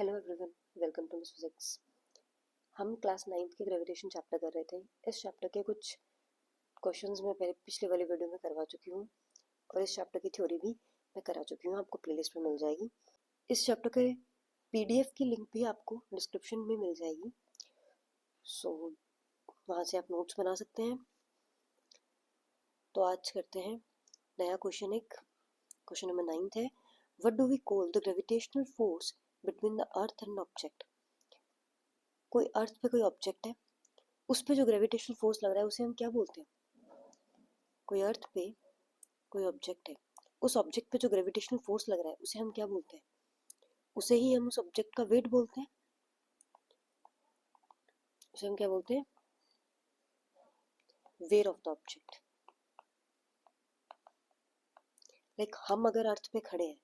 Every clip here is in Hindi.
Hello everyone, welcome to Miss Physics. हम क्लास 9th के ग्रेविटेशन चैप्टर कर रहे थे। इस चैप्टर के कुछ क्वेश्चंस मैं पहले पिछले वाले वीडियो में करवा चुकी हूँ और इस चैप्टर की थ्योरी भी मैं करा चुकी हूँ, आपको प्लेलिस्ट में मिल जाएगी। इस चैप्टर के पीडीएफ की लिंक भी आपको डिस्क्रिप्शन में मिल जाएगी, सो वहाँ से आप नोट्स बना सकते हैं। तो आज करते हैं नया क्वेश्चन। क्वेश्चन नंबर 9 है, what do we call the gravitational force between the earth and object. कोई अर्थ पे कोई ऑब्जेक्ट है, उस पे जो ग्रेविटेशनल फोर्स लग रहा है उसे हम क्या बोलते हैं। कोई अर्थ पे कोई ऑब्जेक्ट है, उस ऑब्जेक्ट पे जो ग्रेविटेशनल फोर्स लग रहा है उसे हम क्या बोलते हैं। उसे ही हम उस ऑब्जेक्ट का वेट बोलते हैं। उसे हम क्या बोलते हैं, wait of the object. Like हम अगर अर्थ पे खड़े हैं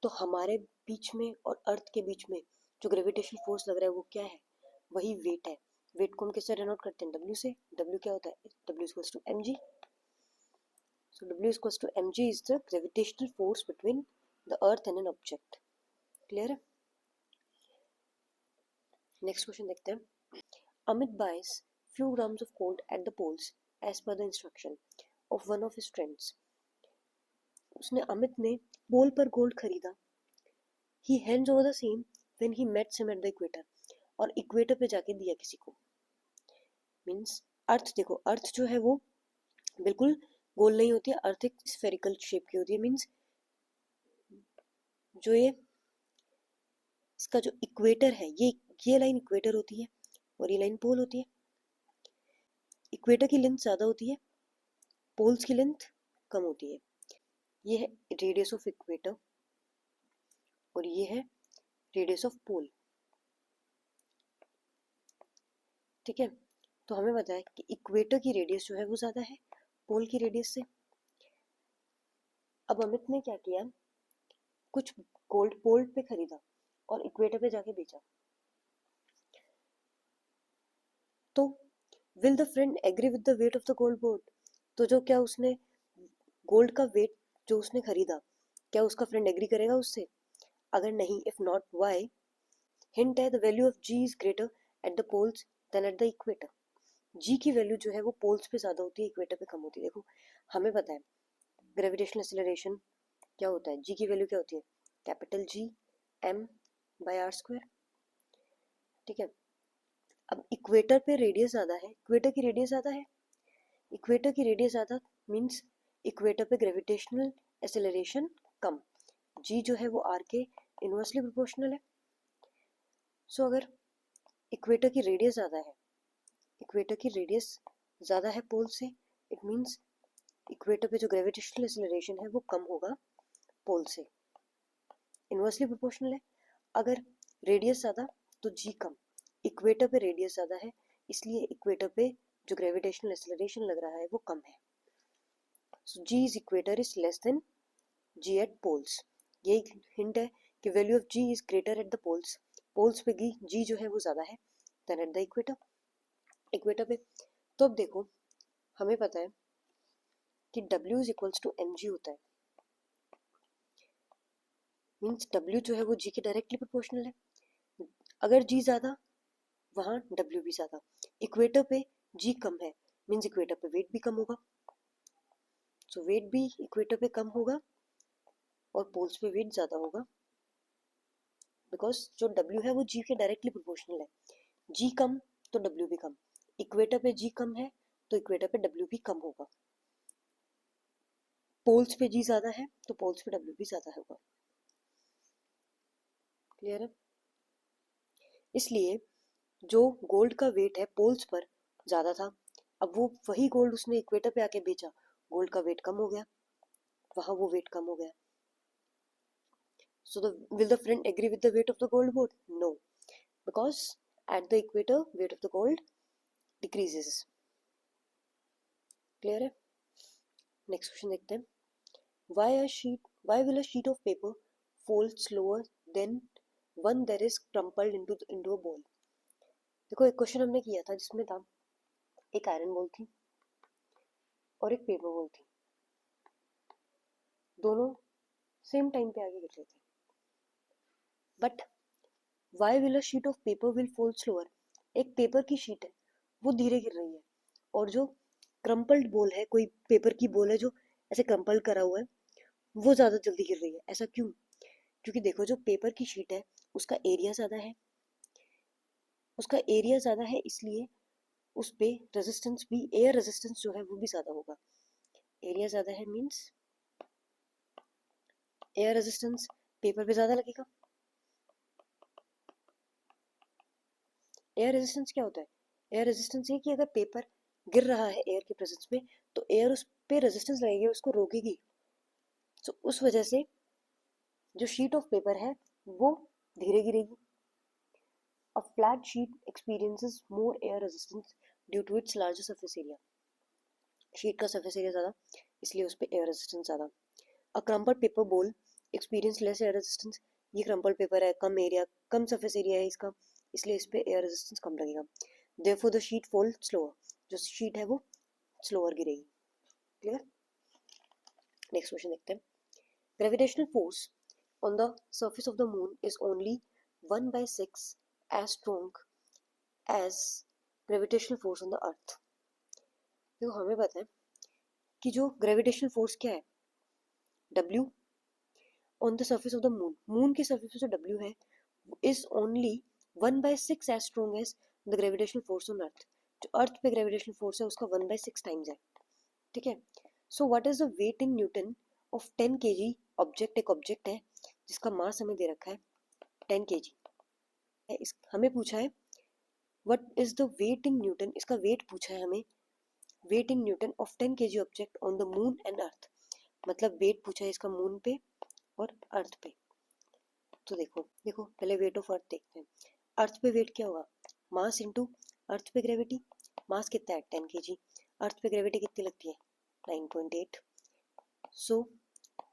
तो हमारे बीच में और अर्थ के बीच में जो ग्रेविटेशनल फोर्स लग रहा है वो क्या है, वही वेट है। वेट को हम किससे डिनोट करते हैं, डब्ल्यू से। डब्ल्यू क्या होता है, W equals to M G. So W is equals to mg is the gravitational force between the earth and an object. Clear है? Next question देखते हैं। Amit buys few grams of gold at the poles as per the instruction of one of his friends. उसने अमित ने पोल पर गोल्ड खरीदा। He hands over the same when he met him at the equator. और इक्वेटर पे जाके दिया किसी को। मीन्स अर्थ देखो, अर्थ जो है वो बिल्कुल गोल नहीं होती है, अर्थ एक स्फेरिकल शेप की होती है। मीन्स जो ये इसका जो इक्वेटर है, ये लाइन इक्वेटर होती है और ये लाइन पोल होती है। इक्वेटर की लेंथ ज़्यादा होती है, पोल्स की लेंथ कम होती है। ये है रेडियस ऑफ इक्वेटर और ये है रेडियस ऑफ पोल। ठीक है, तो हमें पता है कि इक्वेटर की रेडियस जो है वो ज़्यादा है पोल की रेडियस से। अब अमित ने क्या किया, कुछ गोल्ड पोल पे खरीदा और इक्वेटर पे जाके बेचा। तो will the friend agree with the weight of the gold board. तो जो क्या उसने गोल्ड का वेट जो उसने खरीदा, क्या उसका फ्रेंड एग्री करेगा उससे। अगर नहीं, इफ नॉट वाई। हिंट है, the value of G is greater at the poles than at the equator. G की वैल्यू जो है वो पोल्स पे ज़्यादा होती है, इक्वेटर पे कम होती है। देखो हमें पता है ग्रेविटेशनल एक्सीलरेशन क्या होता है, जी की वैल्यू क्या होती है, capital G M by R square. ठीक है, अब इक्वेटर पे रेडियस ज़्यादा है, इक्वेटर की रेडियस ज़्यादा है, इक्वेटर की रेडियस ज़्यादा मीन्स इक्वेटर पे ग्रेविटेशनल एक्सेलरेशन कम। जी जो है वो आर के इनवर्सली प्रोपोर्शनल है। सो अगर इक्वेटर की रेडियस ज़्यादा है, इक्वेटर की रेडियस ज़्यादा है पोल से, इट मीन्स इक्वेटर पे जो ग्रेविटेशनल एक्सेलरेशन है वो कम होगा पोल से, इनवर्सली प्रोपोर्शनल है। अगर रेडियस ज़्यादा तो जी कम, इक्वेटर पे रेडियस ज़्यादा है इसलिए इक्वेटर पे जो ग्रेविटेशनल एक्सेलरेशन लग रहा है वो कम है। So G is equator is less than G at poles. ये हिंट है कि value of G is greater at the poles. Poles पे जी जो है वो ज़्यादा है than at the equator, equator पे। तो अब देखो हमें पता है कि W is equals to M G होता है। मीन्स W जो है वो G के डायरेक्टली प्रोपोर्शनल है। अगर G ज़्यादा वहाँ W भी ज़्यादा। इक्वेटर पे G कम है मीन्स इक्वेटर पे वेट भी कम होगा। सो वेट भी इक्वेटर पे कम होगा और पोल्स पे वेट ज़्यादा होगा, बिकॉज जो W है वो G के डायरेक्टली प्रोपोर्शनल है। G कम तो W भी कम, इक्वेटर पे G कम है तो इक्वेटर पे W भी कम होगा। पोल्स पे G ज़्यादा है तो पोल्स पे W भी ज़्यादा होगा। क्लियर है? इसलिए जो गोल्ड का वेट है पोल्स पर ज़्यादा था, अब वो वही गोल्ड उसने इक्वेटर पे आके बेचा, गोल्ड का वेट कम हो गया, वहाँ वो वेट कम हो गया। So will the friend agree with the weight of the gold board? No, because at the equator weight of the gold decreases. Clear है? Next question देखते हैं। Why will a sheet of paper fold slower than one that is crumpled into a ball? देखो एक क्वेश्चन हमने किया था जिसमें था एक आयरन बॉल थी और एक पेपर बॉल थी, दोनों सेम टाइम पे आगे गिर रहे थे, but why will a sheet of paper will fall slower, एक पेपर की शीट है वो धीरे गिर रही है, और जो क्रम्पल्ड बोल है, कोई पेपर की बोल है जो ऐसे क्रम्पल्ड करा हुआ है, वो ज्यादा जल्दी गिर रही है। ऐसा क्यों? क्योंकि देखो जो पेपर की शीट है उसका एरिया ज्यादा है, उसका एरिया ज्यादा है इसलिए उस पे रेजिस्टेंस भी, एयर रेजिस्टेंस जो है वो भी ज्यादा होगा। एरिया ज्यादा है मींस एयर रेजिस्टेंस पेपर पे ज्यादा लगेगा। एयर रेजिस्टेंस क्या होता है? एयर रेजिस्टेंस ये कि अगर पेपर गिर रहा है एयर के प्रेजेंस में तो एयर उस पे रेजिस्टेंस लगेगी, उसको रोकेगी। तो उस वजह से जो शीट ऑफ पेपर है वो धीरे गिरेगी। A flat sheet experiences more air resistance due to its larger surface area, sheet का सरफेस एरिया ज़्यादा इसलिए उस पर एयर रेजिस्टेंस ज़्यादा। A crumpled paper ball experience less air resistance, ये क्रम्पल्ड पेपर है, कम एरिया, कम सरफेस एरिया है इसका, इसलिए इस पे एयर रेजिस्टेंस कम लगेगा। Therefore the sheet fall slower, जो शीट है वो स्लोअर गिरेगी। क्लियर? नेक्स्ट क्वेश्चन देखते हैं। Gravitational force on the surface of the moon is only 1/6 as strong as gravitational force on the earth। देखो हमें पता है कि जो ग्रेविटेशनल फोर्स क्या है, W on the surface of the moon, moon के सर्फेस पे जो W है is only 1/6 as strong as the gravitational force on earth. जो अर्थ पे ग्रेविटेशनल फोर्स है उसका 1/6 टाइम्स है। ठीक है। So what is the weight in newton of 10 kg object, एक ऑब्जेक्ट है जिसका मास हमें दे रखा है 10 kg है। इस हमें पूछा है what is the weight in newton, इसका वेट पूछा है हमें, weight in newton of 10 kg object on the moon and earth, मतलब वेट पूछा है इसका मून पे और अर्थ पे। तो देखो देखो पहले वेट ऑफ अर्थ देखते हैं। अर्थ पे वेट क्या होगा? मास इंटू अर्थ पे ग्रेविटी। मास कितना है? 10 kg। अर्थ पे ग्रेविटी कितनी लगती है? 9.8। सो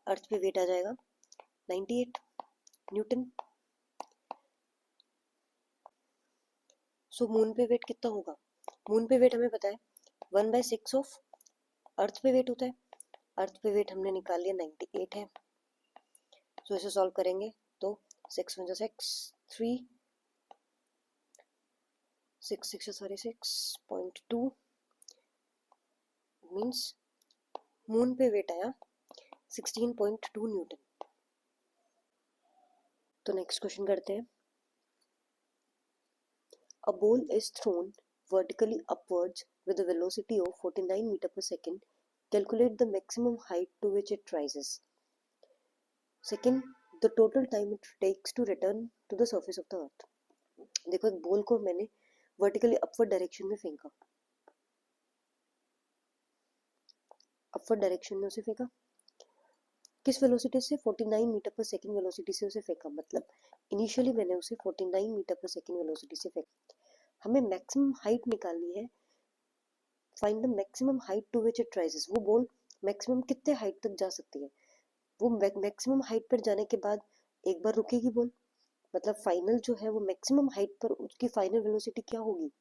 अर्थ पे वेट आ जाएगा 98 न्यूटन। सो मून पे वेट कितना होगा? मून पे वेट हमें पता है 1/6 ऑफ अर्थ पे वेट होता है। अर्थ पे वेट हमने निकाल लिया 98 है। सो इसे सॉल्व करेंगे तो 6 × 6 3 6.2 मीन्स मून पे वेट आया 16.2 न्यूटन। तो नेक्स्ट क्वेश्चन करते हैं। A ball is thrown vertically upwards with a velocity of 49 meter per second. Calculate the maximum height to which it rises. Second, the total time it takes to return to the surface of the earth. देखो एक बॉल को मैंने वर्टिकली अपवर्ड डायरेक्शन में फेंका, अपवर्ड डायरेक्शन में उसे फेंका, किस वेलोसिटी से? 49 मीटर पर सेकंड वेलोसिटी से उसे फेंका। मतलब इनिशियली मैंने उसे 49 मीटर पर सेकंड वेलोसिटी से फेंका। हमें मैक्सिमम हाइट निकालनी है, find the maximum height to which it rises. वो बॉल मैक्सिमम कितने हाइट तक जा सकती है? वो मैक्सिमम हाइट पर जाने के बाद एक बार रुकेगी बॉल, मतलब फाइनल जो है वो मैक्सिमम हाइट पर उसकी फाइनल वेलोसिटी क्या होगी?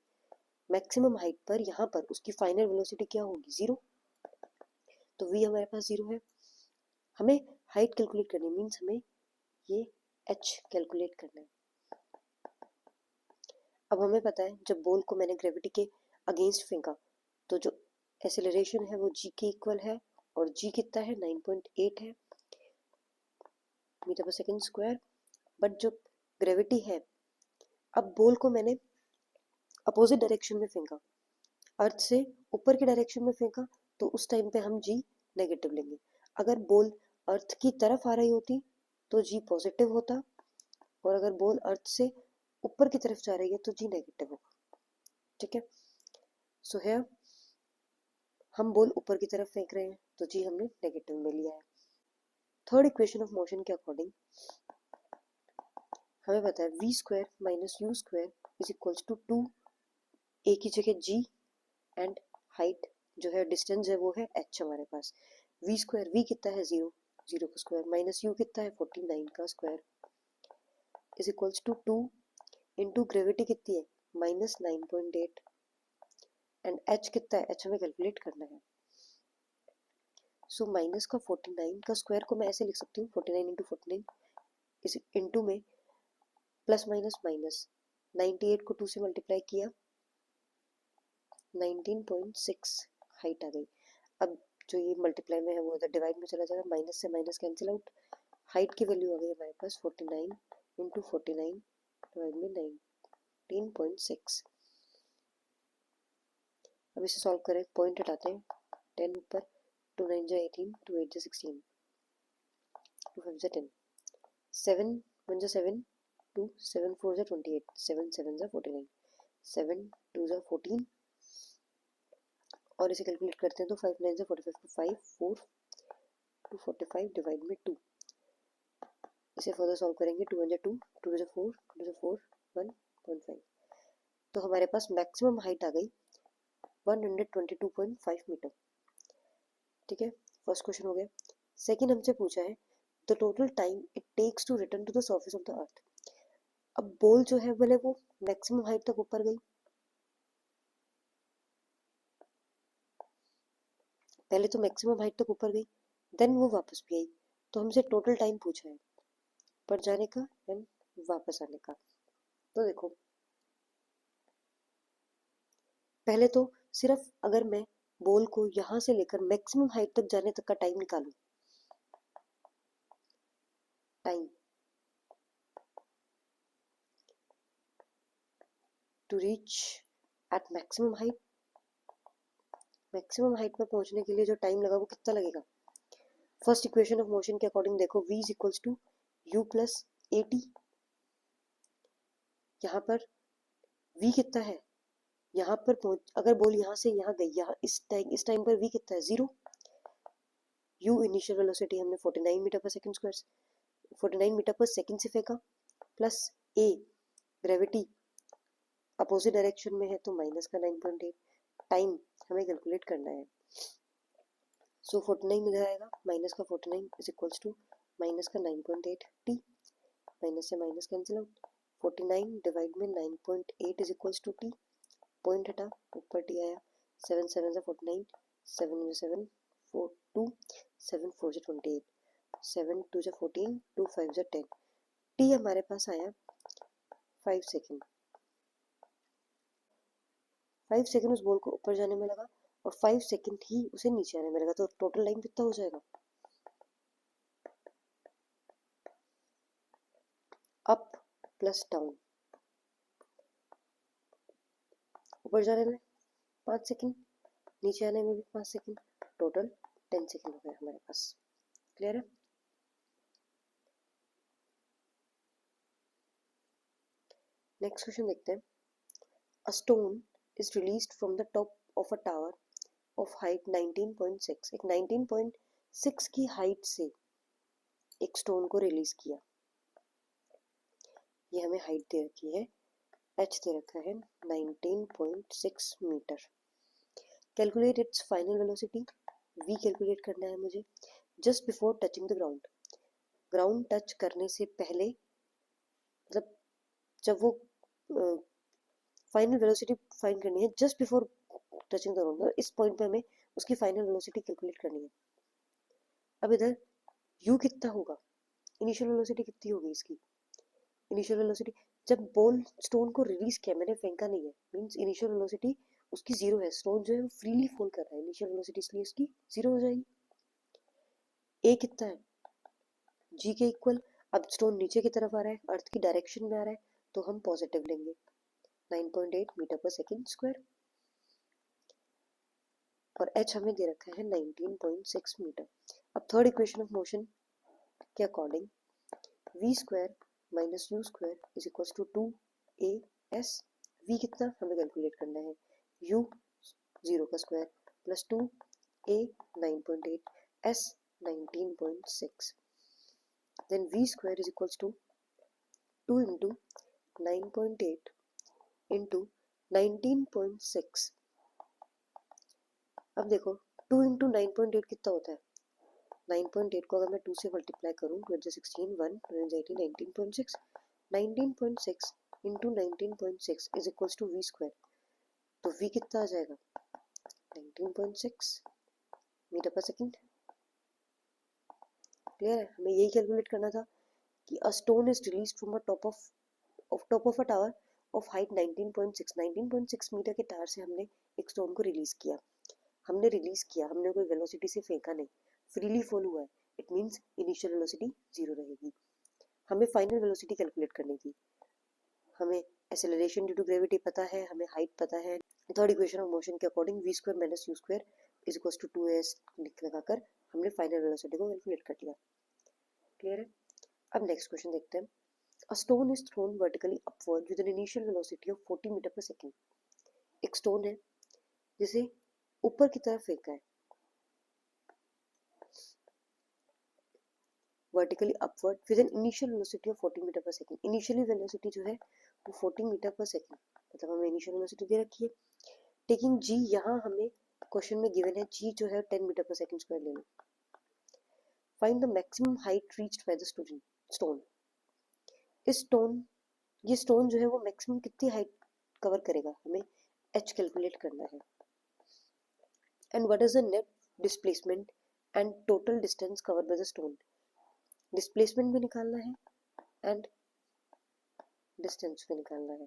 मैक्सिमम हाइट पर यहाँ पर उसकी फाइनल वेलोसिटी क्या होगी? 0। तो v हमारे पास 0 है। हमें हाइट कैलकुलेट करनी मीन्स हमें ये h कैलकुलेट करना है। अब हमें पता है जब बॉल को मैंने ग्रेविटी के अगेंस्ट फेंका तो जो एक्सेलरेशन है वो g के इक्वल है, और g कितना है? 9.8 है मीटर पर सेकंड स्क्वायर। बट जो ग्रेविटी है, अब बॉल को मैंने अपोजिट डायरेक्शन में फेंका, अर्थ से ऊपर की डायरेक्शन में फेंका, तो उस टाइम पे हम g नेगेटिव लेंगे। अगर बॉल अर्थ की तरफ आ रही होती तो g पॉजिटिव होता, और अगर बॉल अर्थ से ऊपर की तरफ जा रही है तो g नेगेटिव होगा। ठीक है। सो है हम बॉल ऊपर की तरफ फेंक रहे हैं तो g हमने नेगेटिव में लिया है। थर्ड इक्वेशन ऑफ मोशन के अकॉर्डिंग हमें पता है v² - u² is equals to 2 a की जगह g एंड हाइट जो है डिस्टेंस है वो है h हमारे पास। v² v कितना है? 0, 0 का स्क्वायर, माइनस u कितना है? 49 का square is equals to 2 into gravity कितनी है? -9.8 एंड h कितना है? h हमें कैलकुलेट करना है। सो माइनस का 49 का स्क्वायर को मैं ऐसे लिख सकती हूँ 49 इंटू 49 इस इंटू में प्लस माइनस माइनस, 98 को 2 से मल्टीप्लाई किया, 19.6 हाइट आ गई। अब जो ये मल्टीप्लाई में है वो इधर डिवाइड में चला जाएगा, माइनस से माइनस कैंसिल आउट, हाइट की वैल्यू आ गई हमारे पास 49 इंटू 49 डिवाइड में 19.6। अब इसे सॉल्व करें, पॉइंट हटाते हैं, 10 ऊपर, 2 9 जा 18, 2 8 जा 16, 2 5 जा 10, 7 1 जा 7, 2 7 4 जा 28, 7 7 जा 49, 7 2 जा 14 और इसे कैलकुलेट करते हैं तो 5 9 जा 45, 5 4 2 45 डिवाइड में 2। इसे फर्दर सॉल्व करेंगे, 2 1 जा 2, 2 2 जा 4, 2 जा 4 1.5, तो हमारे पास मैक्सिमम हाइट आ गई 122.5 मीटर। ठीक है, फर्स्ट क्वेश्चन हो गया। सेकंड हमसे पूछा है the total time it takes to return to the surface of the earth. अब बॉल जो है बोले वो मैक्सिमम हाइट तक ऊपर गई, पहले तो मैक्सिमम हाइट तक ऊपर गई, देन वो वापस भी आई, तो हमसे टोटल टाइम पूछा है पर जाने का एंड वापस आने का। तो देखो, पहले तो सिर्फ अगर मैं बॉल को यहां से लेकर मैक्सिमम हाइट तक जाने तक का टाइम निकालूं, time to reach at maximum height, maximum height पर पहुंचने के लिए जो टाइम लगा वो कितना लगेगा। फर्स्ट इक्वेशन ऑफ मोशन के अकॉर्डिंग देखो, v is equals to u plus a t. यहाँ पर v कितना है, यहाँ पर पहुंच अगर बॉल यहाँ से यहाँ गई, यहाँ इस टाइम पर v कितना है, 0। u इनिशियल वेलोसिटी हमने 49 मीटर पर सेकंड स्क्वायर, 49 मीटर पर सेकंड से फेंका, plus a gravity opposite direction में है तो माइनस का 9.8, टाइम हमें कैलकुलेट करना है। सो 49 इधर आएगा, माइनस का 49 इज इक्वल्स टू माइनस का 9.8 टी, माइनस से माइनस कैंसिल आउट, 49 डिवाइड में 9.8 is equals to t, point हटा, ऊपर टी आया, 7 7 जा 49, 7 7 4 2, 7 4 जा 28, 7 2 जा 14, 2 5 जा 10, टी हमारे पास आया 5 सेकेंड। 5 सेकेंड उस बॉल को ऊपर जाने में लगा और 5 सेकेंड ही उसे नीचे आने में लगा, तो टोटल टाइम कितना हो जाएगा, अप प्लस डाउन, ऊपर जाने में 5 सेकेंड, नीचे आने में भी 5 सेकेंड, टोटल 10 सेकेंड हो गए हमारे पास। क्लियर है। नेक्स्ट क्वेश्चन देखते हैं। अ stone is released from the top of a tower of height 19.6, एक 19.6 की हाइट से एक स्टोन को रिलीज किया, ये हमें हाइट दे रखी है, एच दे रखा है 19.6 metre. Calculate its final velocity, v calculate करना है मुझे, just before touching the ground, ground touch करने से पहले, मतलब जब वो फाइनल वेलोसिटी फाइंड करनी है just before touching the ground, इस पॉइंट पे हमें उसकी फाइनल वेलोसिटी कैलकुलेट करनी है। अब इधर u कितना होगा, इनिशियल वेलोसिटी कितनी होगी इसकी, इनिशियल वेलोसिटी जब बॉल स्टोन को रिलीज किया, मैंने फेंका नहीं है, मींस इनिशियल वेलोसिटी उसकी 0 है, स्टोन जो है वो फ्रीली फॉल कर रहा है, इनिशियल वेलोसिटी इसलिए उसकी 0 हो जाएगी। a कितना है, g के इक्वल, अब स्टोन नीचे की तरफ आ रहा है, अर्थ की डायरेक्शन में आ रहा है, तो हम पॉजिटिव लेंगे, 9.8 मीटर पर सेकेंड स्क्वायर, और h हमें दे रखा है 19.6 मीटर। अब थर्ड इक्वेशन ऑफ मोशन के according v square minus u square is equal to 2as, v कितना हमें कैलकुलेट करना है, u 0 का square plus 2a 9.8, s 19.6, then v square is equals to 2 into 9.8 into 19.6। अब देखो 2 into 9.8 कितना होता है, 9.8 को अगर मैं 2 से मल्टीप्लाई करूँ, 2 16 1 2 18 19.6, 19.6 into 19.6 is equals to v square, तो v कितना आ जाएगा 19.6 मीटर पर सेकेंड। क्लियर है, हमें यही कैलकुलेट करना था कि a stone is release from a top of of top of a tower of height 19.6 metre के टावर से हमने एक स्टोन को रिलीज किया। हमने कोई वेलोसिटी से फेंका नहीं, फ्रीली फॉल हुआ है। इट मीन्स इनिशियल वेलोसिटी 0 रहेगी। हमें फाइनल वेलोसिटी कैलकुलेट करनी थी। हमें एक्सेलरेशन ड्यू टू ग्रेविटी पता है, हमें हाइट पता है। थर्ड इक्वेशन ऑफ मोशन के according v square minus u square is equals to 2as लगाकर हमने फाइनल वेलोसिटी को कैलकुलेट कर लिया। क्लियर है? अब नेक्स्ट क्वेश्चन देखते हैं। A stone is thrown vertically upward with an initial velocity of 40 metre per second. एक स्टोन है जिसे ऊपर की तरफ फेंका है, vertically upward with an initial velocity of 40 metre per second. Initially velocity जो है वो 40 मीटर पर सेकेंड, मतलब हमें इनिशियल वेलोसिटी दे रखी है। टेकिंग जी, यहाँ हमें क्वेश्चन में गिवन है जी जो है 10 मीटर पर सेकेंड स्क्वायर ले लो। Find the maximum height reached by the stone. ये स्टोन जो है वो मैक्सिमम कितनी हाइट कवर करेगा, हमें h कैलकुलेट करना है। And what is the net displacement and total distance covered by the stone. Displacement भी निकालना है एंड डिस्टेंस भी निकालना है।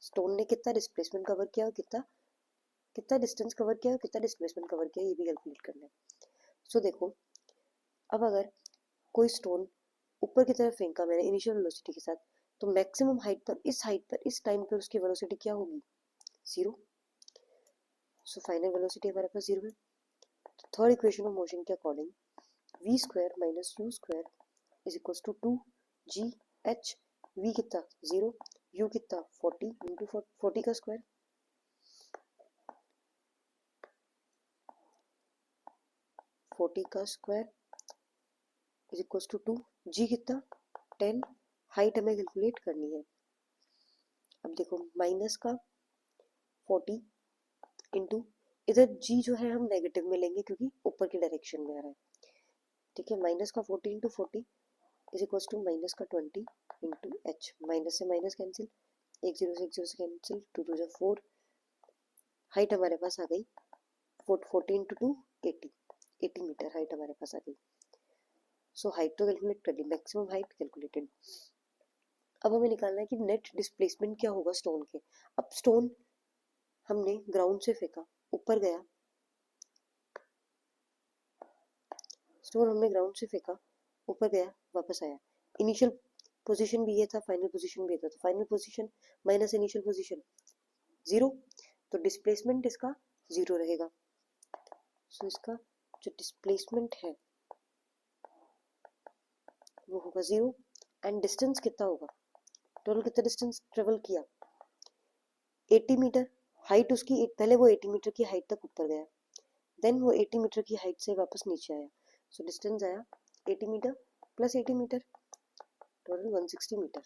स्टोन ने कितना डिस्प्लेसमेंट कवर किया और कितना डिस्टेंस कवर किया और कितना डिस्प्लेसमेंट कवर किया, ये भी कैलकुलेट करना है। सो देखो, अब अगर कोई स्टोन ऊपर की तरफ फेंका मैंने इनिशियल वेलोसिटी के साथ, तो मैक्सिमम हाइट पर इस टाइम पर उसकी वेलोसिटी क्या होगी, 0। सो फाइनल वेलोसिटी हमारे पास 0 है। थर्ड इक्वेशन ऑफ मोशन के according v square minus u square is equals to 2gh। v कितना 0, u कितना 40 इंटू 40 का स्क्वायर, 40 का square is equals to 2, g कितना 10, हाइट हमें कैलकुलेट करनी है। अब देखो माइनस का 40 इंटू, इधर g जो है हम नेगेटिव में लेंगे क्योंकि ऊपर की डायरेक्शन में आ रहा है, ठीक है। माइनस का 40 into 40 is equals to minus का 20 इंटू एच। माइनस से माइनस कैंसिल, एक जीरो से कैंसिल, 2 2 4। हाइट हमारे पास आ गई 40 इंटू 2 80 मीटर हाइट हमारे पास आ गई। सो हाइट तो कैलकुलेट कर ली, मैक्सिमम हाइट कैलकुलेटेड। अब हमें निकालना है कि नेट डिस्प्लेसमेंट क्या होगा स्टोन के। अब स्टोन हमने ग्राउंड से फेंका, ऊपर गया, स्टोन हमने ग्राउंड से फेंका, ऊपर गया, वापस आया। इनिशियल पोजीशन भी ये था, फाइनल पोजीशन भी ये था, तो final position minus initial position 0, तो डिस्प्लेसमेंट इसका 0 रहेगा। सो इसका जो डिस्प्लेसमेंट है वो होगा 0। एंड डिस्टेंस कितना होगा, टोटल कितना डिस्टेंस ट्रेवल किया, 80 मीटर। हाइट उसकी पहले वो 80 मीटर की हाइट तक ऊपर गया, देन वो 80 मीटर की हाइट से वापस नीचे आया। सो डिस्टेंस आया 80 metre plus 80 metre, total 160 metre.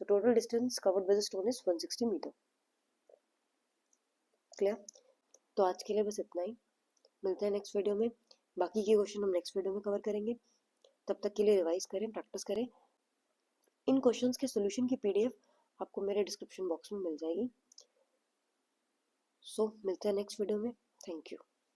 So total distance covered by the stone is 160 metre. Clear? तो आज के लिए बस इतना ही, मिलते हैं नेक्स्ट वीडियो में। बाकी के क्वेश्चन हम नेक्स्ट वीडियो में कवर करेंगे। तब तक के लिए रिवाइज करें, प्रैक्टिस करें। इन क्वेश्चंस के सोल्यूशन की पीडीएफ आपको मेरे डिस्क्रिप्शन बॉक्स में मिल जाएगी। सो मिलते हैं नेक्स्ट वीडियो में। Thank you.